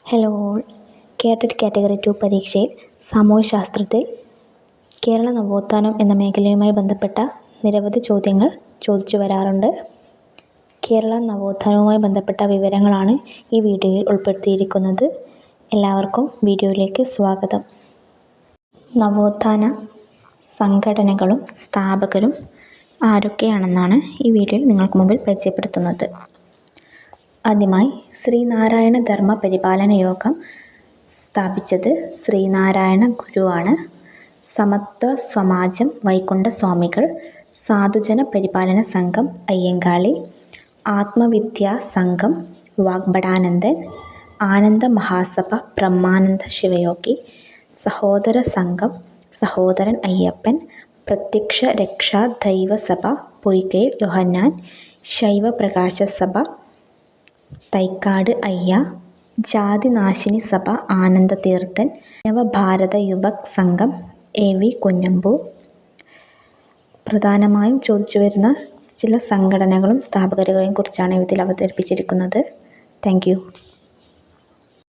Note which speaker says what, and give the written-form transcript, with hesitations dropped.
Speaker 1: Hello all. കേട്ടറ്റ് category 2 പരീക്ഷയിൽ സാമൂഹ്യശാസ്ത്രത്തിൽ കേരള നവോത്ഥാനം എന്ന മേഖലയുമായി ബന്ധപ്പെട്ട നിരവധി ചോദ്യങ്ങൾ ചോദിച്ചു വരാറുണ്ട്. കേരള നവോത്ഥാനവുമായി ബന്ധപ്പെട്ട വിവരങ്ങളാണ് ഈ വീഡിയോയിൽ ഉൾപ്പെടുത്തിയിരിക്കുന്നത്. എല്ലാവർക്കും വീഡിയോയിലേക്ക് സ്വാഗതം. നവോത്ഥാന സംഘടനകളും സ്ഥാപകരും ആരൊക്കെയാണെന്നാണ് ഈ വീഡിയോയിൽ നിങ്ങൾക്ക് മുമ്പിൽ പരിചയപ്പെടുത്തുന്നത്. ആദ്യമായി ശ്രീനാരായണ ധർമ്മ പരിപാലന യോഗം സ്ഥാപിച്ചത് ശ്രീനാരായണ ഗുരുവാണ്. സമത്വ സമാജം വൈകുണ്ഠ സ്വാമികൾ, സാധുജന പരിപാലന സംഘം അയ്യങ്കാളി, ആത്മവിദ്യാ സംഘം വാഗ്ഭടാനന്ദൻ, ആനന്ദ മഹാസഭ ബ്രഹ്മാനന്ദ ശിവയോഗി, സഹോദര സംഘം സഹോദരൻ അയ്യപ്പൻ, പ്രത്യക്ഷ രക്ഷാ ദൈവസഭ പൊയ്കയിൽ യോഹന്നാൻ, ശൈവ പ്രകാശ സഭ തൈക്കാട് അയ്യ, ജാതിനാശിനി സഭ ആനന്ദ തീർത്ഥൻ, നവഭാരത യുവക് സംഘം എ.വി. കുഞ്ഞമ്പു. പ്രധാനമായും ചോദിച്ചു വരുന്ന ചില സംഘടനകളും സ്ഥാപകരെയും കുറിച്ചാണ് ഇതിൽ അവതരിപ്പിച്ചിരിക്കുന്നത്. Thank you.